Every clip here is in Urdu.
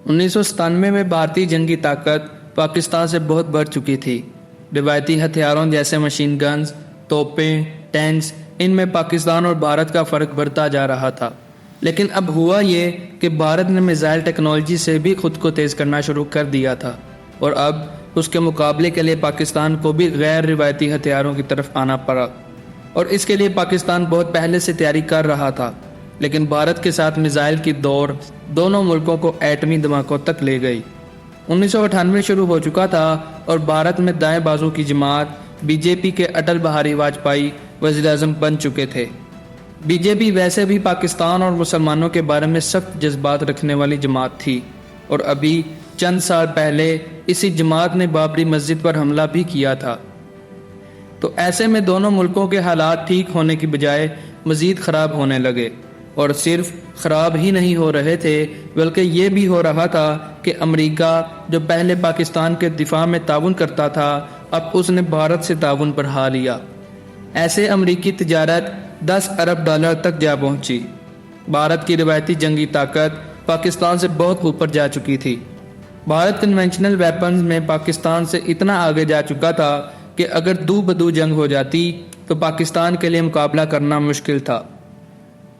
1997 میں بھارتی جنگی طاقت پاکستان سے بہت بڑھ چکی تھی۔ روایتی ہتھیاروں جیسے مشین گنز، توپیں، ٹینکس، ان میں پاکستان اور بھارت کا فرق بڑھتا جا رہا تھا۔ لیکن اب ہوا یہ کہ بھارت نے میزائل ٹیکنالوجی سے بھی خود کو تیز کرنا شروع کر دیا تھا، اور اب اس کے مقابلے کے لیے پاکستان کو بھی غیر روایتی ہتھیاروں کی طرف آنا پڑا، اور اس کے لیے پاکستان بہت پہلے سے تیاری کر رہا تھا۔ لیکن بھارت کے ساتھ میزائل کی دوڑ دونوں ملکوں کو ایٹمی دھماکوں تک لے گئی۔ 1998 شروع ہو چکا تھا اور بھارت میں دائیں بازو کی جماعت بی جے پی کے اٹل بہاری واجپئی وزیر اعظم بن چکے تھے۔ بی جے پی ویسے بھی پاکستان اور مسلمانوں کے بارے میں سخت جذبات رکھنے والی جماعت تھی، اور ابھی چند سال پہلے اسی جماعت نے بابری مسجد پر حملہ بھی کیا تھا۔ تو ایسے میں دونوں ملکوں کے حالات ٹھیک ہونے کی بجائے مزید خراب ہونے لگے، اور صرف خراب ہی نہیں ہو رہے تھے بلکہ یہ بھی ہو رہا تھا کہ امریکہ جو پہلے پاکستان کے دفاع میں تعاون کرتا تھا، اب اس نے بھارت سے تعاون بڑھا لیا۔ ایسے امریکی تجارت $10 ارب تک جا پہنچی۔ بھارت کی روایتی جنگی طاقت پاکستان سے بہت اوپر جا چکی تھی۔ بھارت کنونشنل ویپنز میں پاکستان سے اتنا آگے جا چکا تھا کہ اگر دو بدو جنگ ہو جاتی تو پاکستان کے لیے مقابلہ کرنا مشکل تھا۔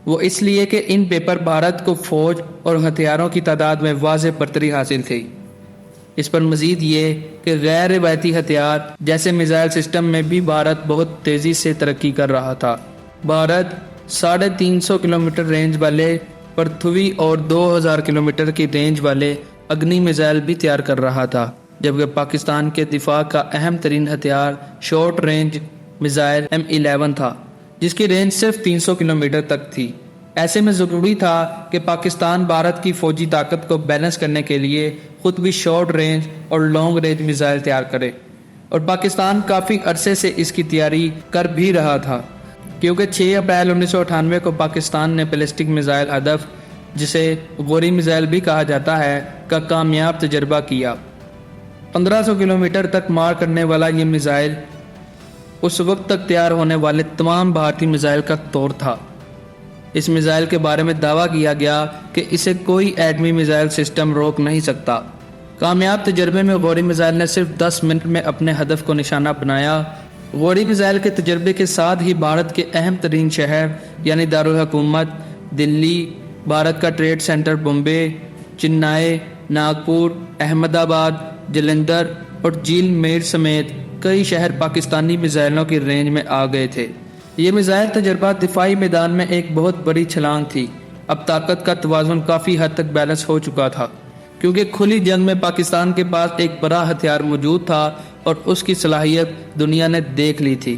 وہ اس لیے کہ ان پیپر بھارت کو فوج اور ہتھیاروں کی تعداد میں واضح برتری حاصل تھی۔ اس پر مزید یہ کہ غیر روایتی ہتھیار جیسے میزائل سسٹم میں بھی بھارت بہت تیزی سے ترقی کر رہا تھا۔ بھارت 350 کلومیٹر رینج والے پرتھوی اور 2000 کلومیٹر کی رینج والے اگنی میزائل بھی تیار کر رہا تھا، جبکہ پاکستان کے دفاع کا اہم ترین ہتھیار شارٹ رینج میزائل M11 تھا، جس کی رینج صرف 300 کلومیٹر تک تھی۔ ایسے میں ضروری تھا کہ پاکستان بھارت کی فوجی طاقت کو بیلنس کرنے کے لیے خود بھی شارٹ رینج اور لانگ رینج میزائل تیار کرے، اور پاکستان کافی عرصے سے اس کی تیاری کر بھی رہا تھا، کیونکہ 6 اپریل 1998 کو پاکستان نے بیلسٹک میزائل ہدف، جسے غوری میزائل بھی کہا جاتا ہے، کا کامیاب تجربہ کیا۔ 1500 کلومیٹر تک مار کرنے والا یہ میزائل اس وقت تک تیار ہونے والے تمام بھارتی میزائل کا توڑ تھا۔ اس میزائل کے بارے میں دعویٰ کیا گیا کہ اسے کوئی ایٹمی میزائل سسٹم روک نہیں سکتا۔ کامیاب تجربے میں غوری میزائل نے صرف 10 منٹ میں اپنے ہدف کو نشانہ بنایا۔ غوری میزائل کے تجربے کے ساتھ ہی بھارت کے اہم ترین شہر یعنی دارالحکومت دلی، بھارت کا ٹریڈ سینٹر بمبے، چنئی، ناگپور، احمد آباد، جلندر اور جیل میر سمیت کئی شہر پاکستانی میزائلوں کی رینج میں آ گئے تھے۔ یہ میزائل تجربہ دفاعی میدان میں ایک بہت بڑی چھلانگ تھی۔ اب طاقت کا توازن کافی حد تک بیلنس ہو چکا تھا، کیونکہ کھلی جنگ میں پاکستان کے پاس ایک بڑا ہتھیار موجود تھا اور اس کی صلاحیت دنیا نے دیکھ لی تھی۔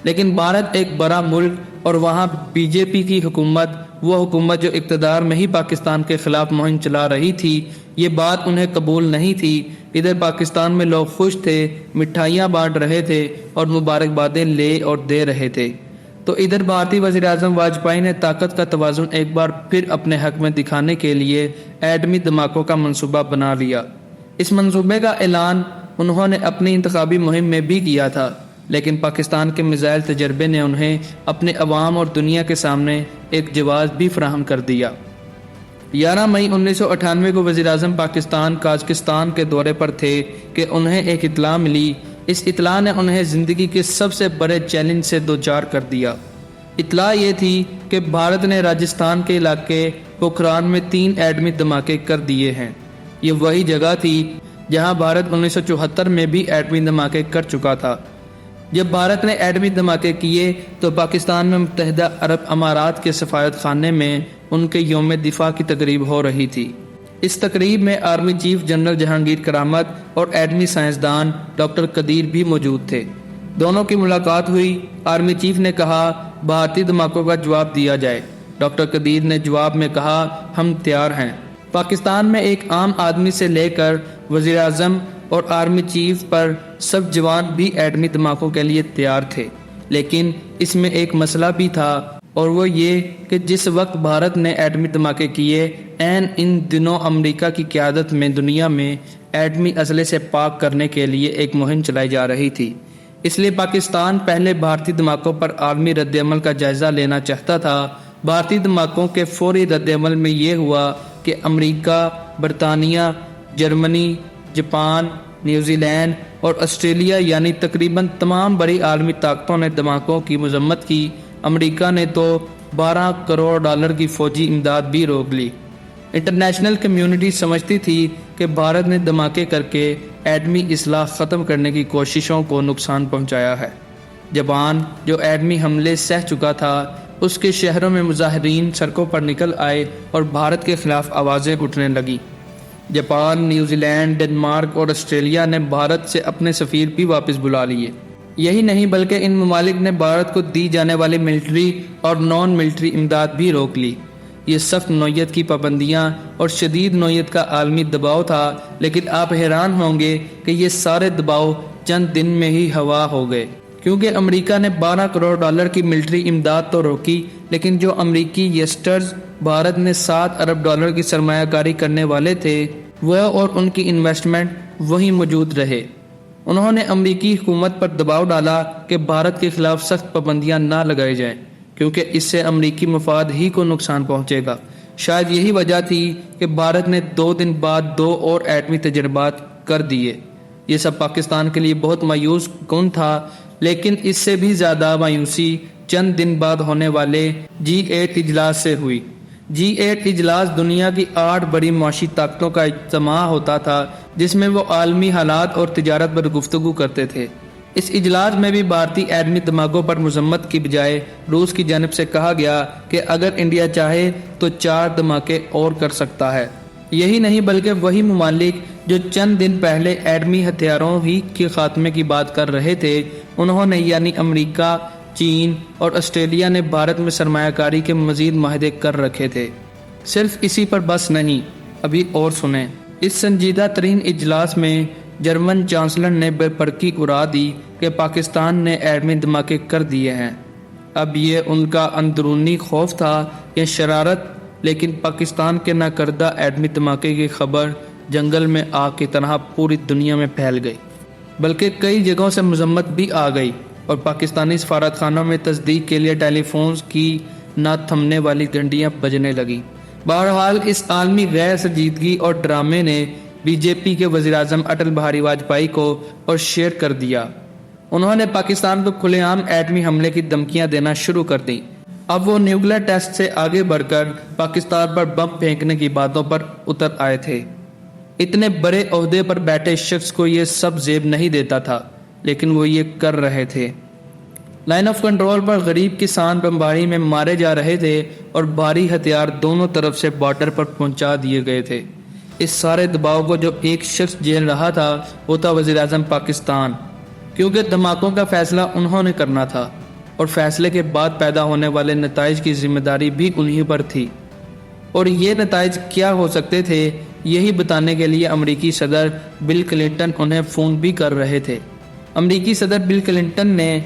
لیکن بھارت ایک بڑا ملک اور وہاں بی جے پی کی حکومت، وہ حکومت جو اقتدار میں ہی پاکستان کے خلاف مہم چلا رہی تھی، یہ بات انہیں قبول نہیں تھی۔ ادھر پاکستان میں لوگ خوش تھے، مٹھائیاں بانٹ رہے تھے اور مبارکبادیں لے اور دے رہے تھے، تو ادھر بھارتی وزیر اعظم واجپئی نے طاقت کا توازن ایک بار پھر اپنے حق میں دکھانے کے لیے ایٹمی دھماکوں کا منصوبہ بنا لیا۔ اس منصوبے کا اعلان انہوں نے اپنی انتخابی مہم میں بھی کیا تھا، لیکن پاکستان کے میزائل تجربے نے انہیں اپنے عوام اور دنیا کے سامنے ایک جواز بھی فراہم کر دیا۔ 11 مئی 1998 کو وزیر اعظم پاکستان قازقستان کے دورے پر تھے کہ انہیں ایک اطلاع ملی۔ اس اطلاع نے انہیں زندگی کے سب سے بڑے چیلنج سے دوچار کر دیا۔ اطلاع یہ تھی کہ بھارت نے راجستھان کے علاقے پوکھران میں 3 ایٹمی دھماکے کر دیے ہیں۔ یہ وہی جگہ تھی جہاں بھارت 1974 میں بھی ایٹمی دھماکے کر چکا تھا۔ جب بھارت نے ایٹمی دھماکے کیے تو پاکستان میں متحدہ عرب امارات کے سفارت خانے میں ان کے یوم دفاع کی تقریب ہو رہی تھی۔ اس تقریب میں آرمی چیف جنرل جہانگیر کرامت اور ایٹمی سائنسدان ڈاکٹر قدیر بھی موجود تھے۔ دونوں کی ملاقات ہوئی۔ آرمی چیف نے کہا بھارتی دھماکوں کا جواب دیا جائے۔ ڈاکٹر قدیر نے جواب میں کہا ہم تیار ہیں۔ پاکستان میں ایک عام آدمی سے لے کر وزیر اعظم اور آرمی چیف پر سب جوان بھی ایٹمی دھماکوں کے لیے تیار تھے، لیکن اس میں ایک مسئلہ بھی تھا، اور وہ یہ کہ جس وقت بھارت نے ایٹمی دھماکے کیے، عین ان دنوں امریکہ کی قیادت میں دنیا میں ایٹمی اسلحے سے پاک کرنے کے لیے ایک مہم چلائی جا رہی تھی۔ اس لیے پاکستان پہلے بھارتی دھماکوں پر عالمی رد عمل کا جائزہ لینا چاہتا تھا۔ بھارتی دھماکوں کے فوری رد عمل میں یہ ہوا کہ امریکہ، برطانیہ، جرمنی، جاپان، نیوزی لینڈ اور آسٹریلیا یعنی تقریباً تمام بڑی عالمی طاقتوں نے دھماکوں کی مذمت کی۔ امریکہ نے تو $12 کروڑ کی فوجی امداد بھی روک لی۔ انٹرنیشنل کمیونٹی سمجھتی تھی کہ بھارت نے دھماکے کر کے ایٹمی اسلحہ ختم کرنے کی کوششوں کو نقصان پہنچایا ہے۔ جاپان جو ایٹمی حملے سہ چکا تھا، اس کے شہروں میں مظاہرین سڑکوں پر نکل آئے اور بھارت کے خلاف آوازیں اٹھنے لگیں۔ جاپان، نیوزی لینڈ، ڈنمارک اور آسٹریلیا نے بھارت سے اپنے سفیر بھی واپس بلا لیے۔ یہی نہیں بلکہ ان ممالک نے بھارت کو دی جانے والی ملٹری اور نان ملٹری امداد بھی روک لی۔ یہ سخت نوعیت کی پابندیاں اور شدید نوعیت کا عالمی دباؤ تھا، لیکن آپ حیران ہوں گے کہ یہ سارے دباؤ چند دن میں ہی ہوا ہو گئے، کیونکہ امریکہ نے $12 کروڑ کی ملٹری امداد تو روکی، لیکن جو امریکی یسٹرز بھارت میں $7 ارب کی سرمایہ کاری کرنے والے تھے، وہ اور ان کی انویسٹمنٹ وہیں موجود رہے۔ انہوں نے امریکی حکومت پر دباؤ ڈالا کہ بھارت کے خلاف سخت پابندیاں نہ لگائی جائیں، کیونکہ اس سے امریکی مفاد ہی کو نقصان پہنچے گا۔ شاید یہی وجہ تھی کہ بھارت نے 2 دن بعد 2 اور ایٹمی تجربات کر دیے۔ یہ سب پاکستان کے لیے بہت مایوس کن تھا، لیکن اس سے بھی زیادہ مایوسی چند دن بعد ہونے والے G8 اجلاس سے ہوئی۔ G8 اجلاس دنیا کی 8 بڑی معاشی طاقتوں کا اجتماع ہوتا تھا، جس میں وہ عالمی حالات اور تجارت پر گفتگو کرتے تھے۔ اس اجلاس میں بھی بھارتی ایٹمی دھماکوں پر مذمت کی بجائے روس کی جانب سے کہا گیا کہ اگر انڈیا چاہے تو 4 دھماکے اور کر سکتا ہے۔ یہی نہیں بلکہ وہی ممالک جو چند دن پہلے ایٹمی ہتھیاروں ہی کے خاتمے کی بات کر رہے تھے، انہوں نے یعنی امریکہ، چین اور آسٹریلیا نے بھارت میں سرمایہ کاری کے مزید معاہدے کر رکھے تھے۔ صرف اسی پر بس نہیں، ابھی اور سنیں۔ اس سنجیدہ ترین اجلاس میں جرمن چانسلر نے بے پرکی اڑا دی کہ پاکستان نے ایٹمی دھماکے کر دیے ہیں۔ اب یہ ان کا اندرونی خوف تھا یا شرارت، لیکن پاکستان کے نہ کردہ ایٹمی دھماکے کی خبر جنگل میں آگ کی طرح پوری دنیا میں پھیل گئی، بلکہ کئی جگہوں سے مذمت بھی آ گئی اور پاکستانی سفارت خانوں میں تصدیق کے لیے ٹیلی فونز کی نہ تھمنے والی گھنٹیاں بجنے لگیں۔ بہرحال اس عالمی غیر سنجیدگی اور ڈرامے نے بی جے پی کے وزیر اعظم اٹل بہاری واجپئی کو اور شیئر کر دیا۔ انہوں نے پاکستان کو کھلے عام ایٹمی حملے کی دھمکیاں دینا شروع کر دیں۔ اب وہ نیوکلیر ٹیسٹ سے آگے بڑھ کر پاکستان پر بم پھینکنے کی باتوں پر اتر آئے تھے۔ اتنے بڑے عہدے پر بیٹھے شخص کو یہ سب زیب نہیں دیتا تھا، لیکن وہ یہ کر رہے تھے۔ لائن آف کنٹرول پر غریب کسان بمباری میں مارے جا رہے تھے اور بھاری ہتھیار دونوں طرف سے بارڈر پر پہنچا دیے گئے تھے۔ اس سارے دباؤ کو جو ایک شخص جھیل رہا تھا وہ تھا وزیر اعظم پاکستان، کیونکہ دھماکوں کا فیصلہ انہوں نے کرنا تھا اور فیصلے کے بعد پیدا ہونے والے نتائج کی ذمہ داری بھی انہی پر تھی۔ اور یہ نتائج کیا ہو سکتے تھے، یہی بتانے کے لیے امریکی صدر بل کلنٹن انہیں فون بھی کر رہے تھے۔ امریکی صدر بل کلنٹن نے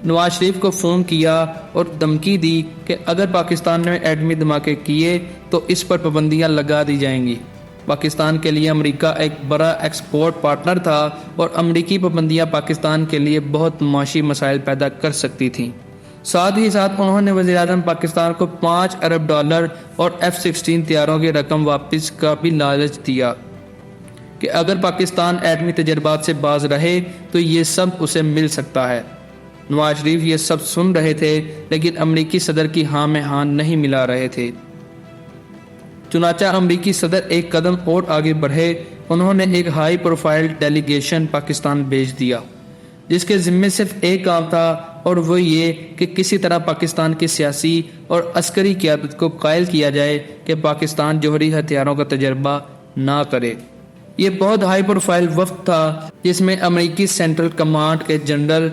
نواز شریف کو فون کیا اور دھمکی دی کہ اگر پاکستان نے ایٹمی دھماکے کیے تو اس پر پابندیاں لگا دی جائیں گی۔ پاکستان کے لیے امریکہ ایک بڑا ایکسپورٹ پارٹنر تھا اور امریکی پابندیاں پاکستان کے لیے بہت معاشی مسائل پیدا کر سکتی تھیں۔ ساتھ ہی ساتھ انہوں نے وزیر اعظم پاکستان کو $5 ارب اور F-16 طیاروں کی رقم واپس کا بھی لالچ دیا کہ اگر پاکستان ایٹمی تجربات سے باز رہے تو یہ سب اسے مل سکتا ہے۔ نواز شریف یہ سب سن رہے تھے، لیکن امریکی صدر کی ہاں میں ہاں نہیں ملا رہے تھے۔ چنانچہ امریکی صدر ایک قدم اور آگے بڑھے۔ انہوں نے ایک ہائی پروفائل ڈیلیگیشن پاکستان بھیج دیا، جس کے ذمے صرف ایک کام تھا اور وہ یہ کہ کسی طرح پاکستان کی سیاسی اور عسکری قیادت کو قائل کیا جائے کہ پاکستان جوہری ہتھیاروں کا تجربہ نہ کرے۔ یہ بہت ہائی پروفائل وفد تھا، جس میں امریکی سینٹرل کمانڈ کے جنرل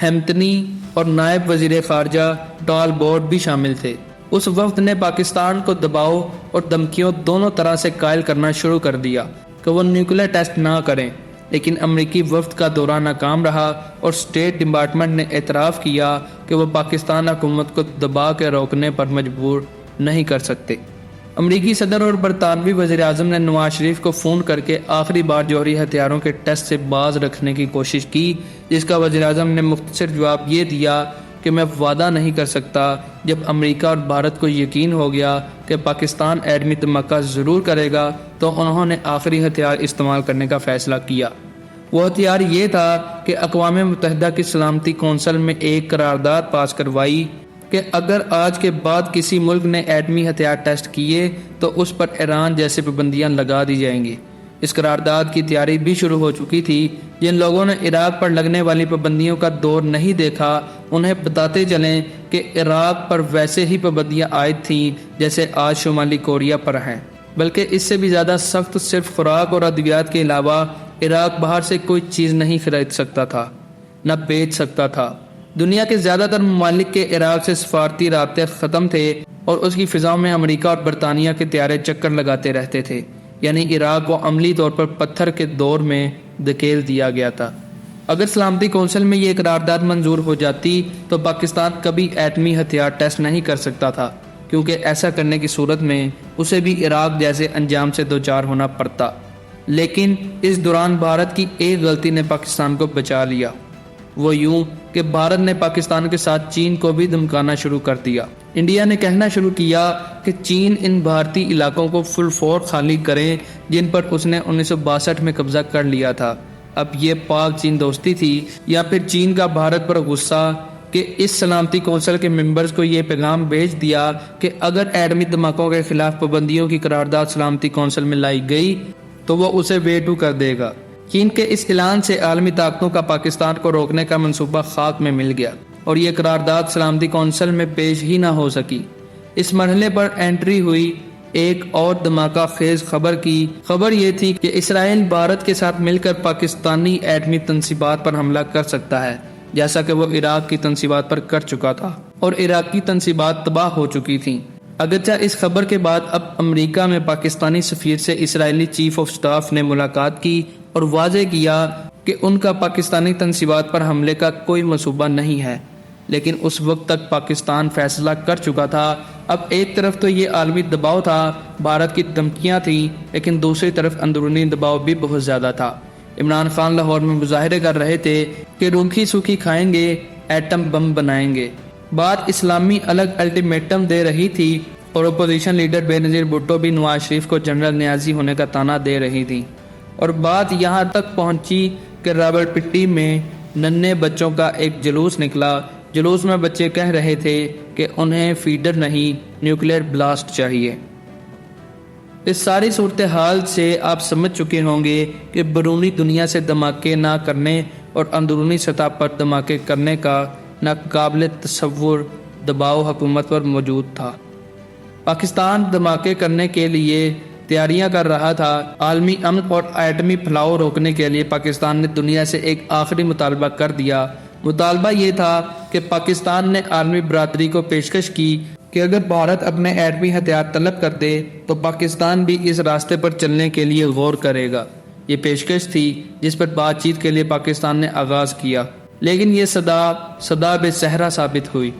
ہیمپٹنی اور نائب وزیر خارجہ ٹال بورڈ بھی شامل تھے۔ اس وفد نے پاکستان کو دباؤ اور دھمکیوں دونوں طرح سے قائل کرنا شروع کر دیا کہ وہ نیوکلیر ٹیسٹ نہ کریں، لیکن امریکی وفد کا دورہ ناکام رہا اور اسٹیٹ ڈپارٹمنٹ نے اعتراف کیا کہ وہ پاکستان حکومت کو دبا کے روکنے پر مجبور نہیں کر سکتے۔ امریکی صدر اور برطانوی وزیر اعظم نے نواز شریف کو فون کر کے آخری بار جوہری ہتھیاروں کے ٹیسٹ سے باز رکھنے کی کوشش کی، جس کا وزیر اعظم نے مختصر جواب یہ دیا کہ میں وعدہ نہیں کر سکتا جب امریکہ اور بھارت کو یقین ہو گیا کہ پاکستان ایٹمی دھماکہ ضرور کرے گا تو انہوں نے آخری ہتھیار استعمال کرنے کا فیصلہ کیا۔ وہ ہتھیار یہ تھا کہ اقوام متحدہ کی سلامتی کونسل میں ایک قرارداد پاس کروائی کہ اگر آج کے بعد کسی ملک نے ایٹمی ہتھیار ٹیسٹ کیے تو اس پر ایران جیسے پابندیاں لگا دی جائیں گی۔ اس قرارداد کی تیاری بھی شروع ہو چکی تھی۔ جن لوگوں نے عراق پر لگنے والی پابندیوں کا دور نہیں دیکھا انہیں بتاتے چلیں کہ عراق پر ویسے ہی پابندیاں عائد تھیں جیسے آج شمالی کوریا پر ہیں، بلکہ اس سے بھی زیادہ سخت۔ صرف خوراک اور ادویات کے علاوہ عراق باہر سے کوئی چیز نہیں خرید سکتا تھا، نہ بیچ سکتا تھا۔ دنیا کے زیادہ تر ممالک کے عراق سے سفارتی رابطے ختم تھے اور اس کی فضاؤں میں امریکہ اور برطانیہ کے طیارے چکر لگاتے رہتے تھے، یعنی عراق کو عملی طور پر پتھر کے دور میں دھکیل دیا گیا تھا۔ اگر سلامتی کونسل میں یہ قرارداد منظور ہو جاتی تو پاکستان کبھی ایٹمی ہتھیار ٹیسٹ نہیں کر سکتا تھا، کیونکہ ایسا کرنے کی صورت میں اسے بھی عراق جیسے انجام سے دوچار ہونا پڑتا۔ لیکن اس دوران بھارت کی ایک غلطی نے پاکستان کو بچا لیا، وہ یوں کہ بھارت نے پاکستان کے ساتھ چین کو بھی دھمکانا شروع کر دیا۔ انڈیا نے کہنا شروع کیا کہ چین ان بھارتی علاقوں کو فل فور خالی کرے جن پر اس نے 1962 میں قبضہ کر لیا تھا۔ اب یہ پاک چین دوستی تھی یا پھر چین کا بھارت پر غصہ کہ اس سلامتی کونسل کے ممبرز کو یہ پیغام بھیج دیا کہ اگر ایٹمی دھماکوں کے خلاف پابندیوں کی قرارداد سلامتی کونسل میں لائی گئی تو وہ اسے ویٹو کر دے گا۔ چین کے اس اعلان سے عالمی طاقتوں کا پاکستان کو روکنے کا منصوبہ خاک میں مل گیا اور یہ قرارداد سلامتی کونسل میں پیش ہی نہ ہو سکی۔ اس مرحلے پر انٹری ہوئی ایک اور دھماکہ خیز خبر یہ تھی کہ اسرائیل بھارت کے ساتھ مل کر پاکستانی ایٹمی تنصیبات پر حملہ کر سکتا ہے، جیسا کہ وہ عراق کی تنصیبات پر کر چکا تھا اور عراقی تنصیبات تباہ ہو چکی تھیں۔ اگرچہ اس خبر کے بعد اب امریکہ میں پاکستانی سفیر سے اسرائیلی چیف آف سٹاف نے ملاقات کی اور واضح کیا کہ ان کا پاکستانی تنصیبات پر حملے کا کوئی منصوبہ نہیں ہے، لیکن اس وقت تک پاکستان فیصلہ کر چکا تھا۔ اب ایک طرف تو یہ عالمی دباؤ تھا، بھارت کی دھمکیاں تھیں، لیکن دوسری طرف اندرونی دباؤ بھی بہت زیادہ تھا۔ عمران خان لاہور میں مظاہرے کر رہے تھے کہ روکھی سوکھی کھائیں گے، ایٹم بم بنائیں گے۔ بات اسلامی الگ الٹیمیٹم دے رہی تھی اور اپوزیشن لیڈر بے نظیر بھٹو بھی نواز شریف کو جنرل نیازی ہونے کا طعنہ دے رہی تھی، اور بات یہاں تک پہنچی کہ راولپنڈی میں ننھے بچوں کا ایک جلوس نکلا۔ جلوس میں بچے کہہ رہے تھے کہ انہیں فیڈر نہیں نیوکلیئر بلاسٹ چاہیے۔ اس ساری صورتحال سے آپ سمجھ چکے ہوں گے کہ بیرونی دنیا سے دھماکے نہ کرنے اور اندرونی سطح پر دھماکے کرنے کا ناقابل تصور دباؤ حکومت پر موجود تھا۔ پاکستان دھماکے کرنے کے لیے تیاریاں کر رہا تھا۔ عالمی امن اور ایٹمی پھیلاؤ روکنے کے لیے پاکستان نے دنیا سے ایک آخری مطالبہ کر دیا۔ مطالبہ یہ تھا کہ پاکستان نے عالمی برادری کو پیشکش کی کہ اگر بھارت اپنے ایٹمی ہتھیار طلب کر دے تو پاکستان بھی اس راستے پر چلنے کے لیے غور کرے گا۔ یہ پیشکش تھی جس پر بات چیت کے لیے پاکستان نے آغاز کیا، لیکن یہ صدا بے صحرا ثابت ہوئی۔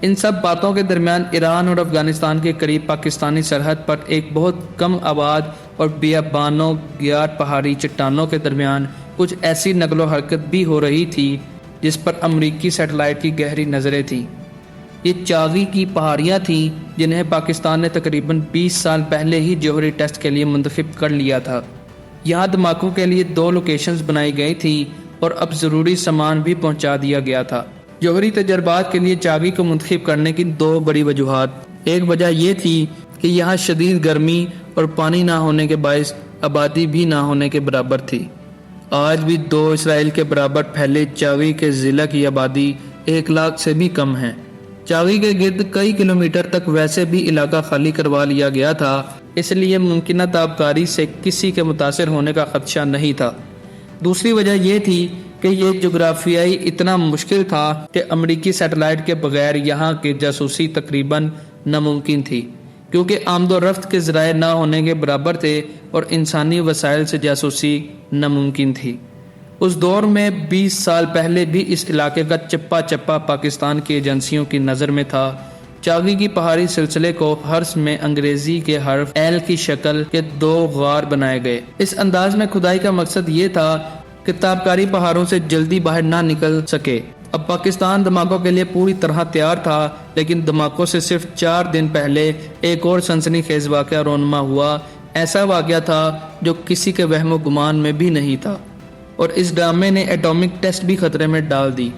ان سب باتوں کے درمیان ایران اور افغانستان کے قریب پاکستانی سرحد پر ایک بہت کم آباد اور بیابانوں گیار پہاڑی چٹانوں کے درمیان کچھ ایسی نقل و حرکت بھی ہو رہی تھی جس پر امریکی سیٹلائٹ کی گہری نظریں تھیں۔ یہ چاغی کی پہاڑیاں تھیں جنہیں پاکستان نے تقریباً 20 سال پہلے ہی جوہری ٹیسٹ کے لیے منتخب کر لیا تھا۔ یہاں دھماکوں کے لیے 2 لوکیشنز بنائی گئی تھی اور اب ضروری سامان بھی پہنچا دیا گیا تھا۔ جوہری تجربات کے لیے چاغی کو منتخب کرنے کی 2 بڑی وجوہات۔ ایک وجہ یہ تھی کہ یہاں شدید گرمی اور پانی نہ ہونے کے باعث آبادی بھی نہ ہونے کے برابر تھی۔ آج بھی 2 اسرائیل کے برابر پھیلے چاغی کے ضلع کی آبادی 1 لاکھ سے بھی کم ہے۔ چاغی کے گرد کئی کلومیٹر تک ویسے بھی علاقہ خالی کروا لیا گیا تھا، اس لیے ممکنہ تابکاری سے کسی کے متاثر ہونے کا خدشہ نہیں تھا۔ دوسری وجہ یہ تھی کہ یہ جغرافیائی اتنا مشکل تھا کہ امریکی سیٹلائٹ کے بغیر یہاں کی جاسوسی تقریباً ناممکن تھی، کیونکہ آمد و رفت کے ذرائع نہ ہونے کے برابر تھے اور انسانی وسائل سے جاسوسی ناممکن تھی۔ اس دور میں 20 سال پہلے بھی اس علاقے کا چپا چپا پاکستان کی ایجنسیوں کی نظر میں تھا۔ چاغی کی پہاڑی سلسلے کو حرف میں انگریزی کے حرف ایل کی شکل کے 2 غار بنائے گئے۔ اس انداز میں کھدائی کا مقصد یہ تھا کہ تابکاری پہاڑوں سے جلدی باہر نہ نکل سکے اب پاکستان دھماکوں کے لیے پوری طرح تیار تھا، لیکن دھماکوں سے صرف 4 دن پہلے ایک اور سنسنی خیز واقعہ رونما ہوا۔ ایسا واقعہ تھا جو کسی کے وہم و گمان میں بھی نہیں تھا، اور اس ڈرامے نے ایٹامک ٹیسٹ بھی خطرے میں ڈال دی۔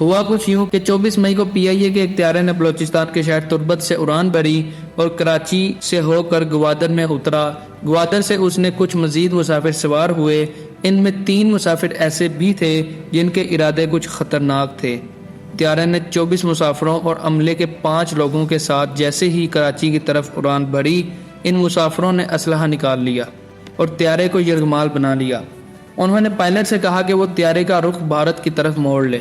ہوا کچھ یوں کہ 24 مئی کو PIA کے ایک طیارے نے بلوچستان کے شہر تربت سے اڑان بھری اور کراچی سے ہو کر گوادر میں اترا۔ گوادر سے اس نے کچھ مزید مسافر سوار ہوئے۔ ان میں 3 مسافر ایسے بھی تھے جن کے ارادے کچھ خطرناک تھے۔ طیارے نے 24 مسافروں اور عملے کے 5 لوگوں کے ساتھ جیسے ہی کراچی کی طرف اڑان بھری، ان مسافروں نے اسلحہ نکال لیا اور طیارے کو یرغمال بنا لیا۔ انہوں نے پائلٹ سے کہا کہ وہ طیارے کا رخ بھارت کی طرف موڑ لے۔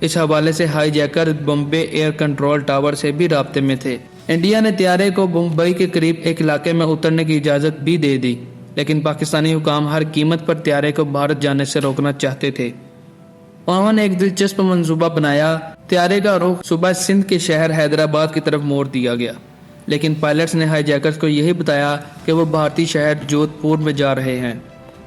اس حوالے سے ہائی جیکر بمبے ایئر کنٹرول ٹاور سے بھی رابطے میں تھے۔ انڈیا نے طیارے کو بمبئی کے قریب ایک علاقے میں اترنے کی اجازت بھی دے دی، لیکن پاکستانی حکام ہر قیمت پر طیارے کو بھارت جانے سے روکنا چاہتے تھے۔ انہوں نے ایک دلچسپ منصوبہ بنایا۔ طیارے کا رخ صوبہ سندھ کے شہر حیدرآباد کی طرف موڑ دیا گیا، لیکن پائلٹس نے ہائی جیکرز کو یہی بتایا کہ وہ بھارتی شہر جودھ پور میں جا رہے ہیں،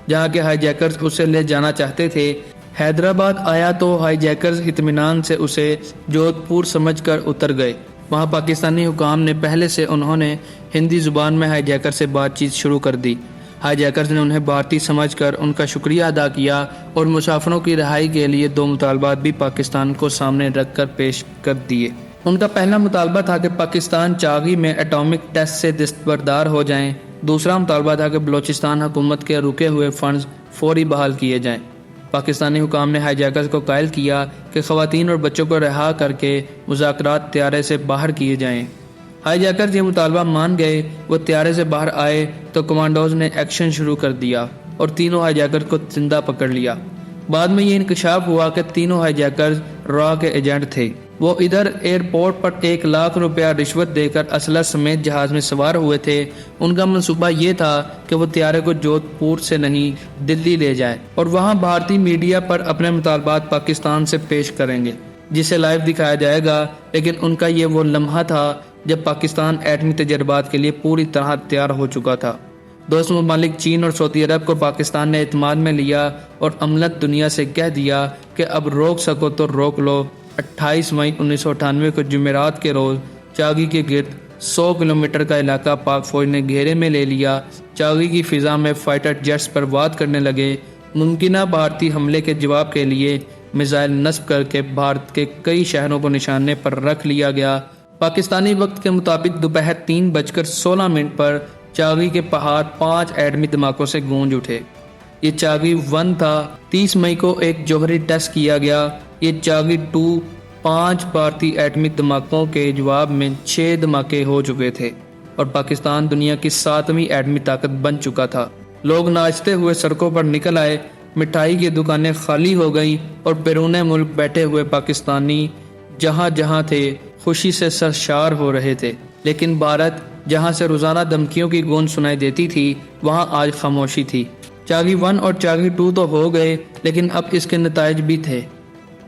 جہاں کے ہائی جیکرز اسے لے جانا چاہتے تھے۔ حیدرآباد آیا تو ہائی جیکرز اطمینان سے اسے جودھ پور سمجھ کر اتر گئے۔ وہاں پاکستانی حکام نے پہلے سے انہوں نے ہندی زبان میں ہائی جیکر سے بات چیت شروع کر دی۔ ہائی جیکرز نے انہیں بھارتی سمجھ کر ان کا شکریہ ادا کیا اور مسافروں کی رہائی کے لیے 2 مطالبات بھی پاکستان کو سامنے رکھ کر پیش کر دیے۔ ان کا پہلا مطالبہ تھا کہ پاکستان چاغی میں ایٹامک ٹیسٹ سے دستبردار ہو جائیں۔ دوسرا مطالبہ تھا کہ بلوچستان حکومت کے رکے ہوئے فنڈز فوری بحال کیے جائیں۔ پاکستانی حکام نے ہائی جیکرز کو قائل کیا کہ خواتین اور بچوں کو رہا کر کے مذاکرات طیارے سے باہر کیے جائیں۔ ہائی جیکرز یہ مطالبہ مان گئے۔ وہ طیارے سے باہر آئے تو کمانڈوز نے ایکشن شروع کر دیا اور تینوں ہائی جیکرز کو زندہ پکڑ لیا۔ بعد میں یہ انکشاف ہوا کہ تینوں ہائی جیکرز را کے ایجنٹ تھے۔ وہ ادھر ایئرپورٹ پر 1 لاکھ روپیہ رشوت دے کر اسلحہ سمیت جہاز میں سوار ہوئے تھے۔ ان کا منصوبہ یہ تھا کہ وہ طیارے کو جودھ پور سے نہیں دلی لے جائیں اور وہاں بھارتی میڈیا پر اپنے مطالبات پاکستان سے پیش کریں گے، جسے لائیو دکھایا جائے گا۔ لیکن ان کا یہ وہ لمحہ تھا جب پاکستان ایٹمی تجربات کے لیے پوری طرح تیار ہو چکا تھا۔ دوست ممالک چین اور سعودی عرب کو پاکستان نے اعتماد میں لیا اور عملت دنیا سے کہہ دیا کہ اب روک سکو تو روک لو۔ 28 مئی 1998 کو جمعرات کے روز چاغی کے گرد 100 کلومیٹر کا علاقہ پاک فوج نے گھیرے میں لے لیا۔ چاغی کی فضا میں فائٹر جیٹس پرواز کرنے لگے۔ ممکنہ بھارتی حملے کے جواب کے لیے میزائل نصب کر کے بھارت کے کئی شہروں کو نشانے پر رکھ لیا گیا۔ پاکستانی وقت کے مطابق دوپہر 3:16 پر چاغی کے پہاڑ 5 ایٹمی دھماکوں سے گونج اٹھے۔ یہ چاغی 1 تھا۔ 30 مئی کو ایک جوہری ٹیسٹ کیا گیا۔ یہ چاغی 2 5 بھارتی ایٹمی دھماکوں کے جواب میں 6 دھماکے ہو چکے تھے اور پاکستان دنیا کی 7ویں ایٹمی طاقت بن چکا تھا۔ لوگ ناچتے ہوئے سڑکوں پر نکل آئے، مٹھائی کی دکانیں خالی ہو گئیں اور بیرون ملک بیٹھے ہوئے پاکستانی جہاں جہاں تھے خوشی سے سرشار ہو رہے تھے۔ لیکن بھارت جہاں سے روزانہ دھمکیوں کی گونج سنائی دیتی تھی، وہاں آج خاموشی تھی۔ چاغی 1 اور چاغی 2 تو ہو گئے، لیکن اب اس کے نتائج بھی تھے۔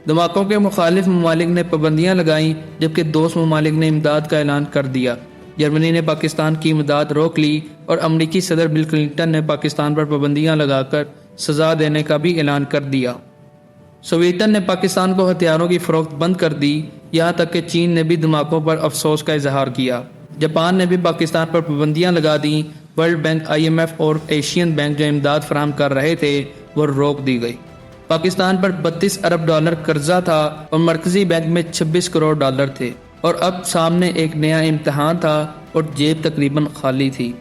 دھماکوں کے مخالف ممالک نے پابندیاں لگائیں، جبکہ دوست ممالک نے امداد کا اعلان کر دیا۔ جرمنی نے پاکستان کی امداد روک لی اور امریکی صدر بل کلنٹن نے پاکستان پر پابندیاں لگا کر سزا دینے کا بھی اعلان کر دیا۔ سوویتن نے پاکستان کو ہتھیاروں کی فروخت بند کر دی، یہاں تک کہ چین نے بھی دھماکوں پر افسوس کا اظہار کیا۔ جاپان نے بھی پاکستان پر پابندیاں لگا دیں۔ ورلڈ بینک، IMF اور ایشین بینک جو امداد فراہم کر رہے تھے، وہ روک دی گئی۔ پاکستان پر $32 ارب قرضہ تھا اور مرکزی بینک میں $26 کروڑ تھے، اور اب سامنے ایک نیا امتحان تھا اور جیب تقریباً خالی تھی۔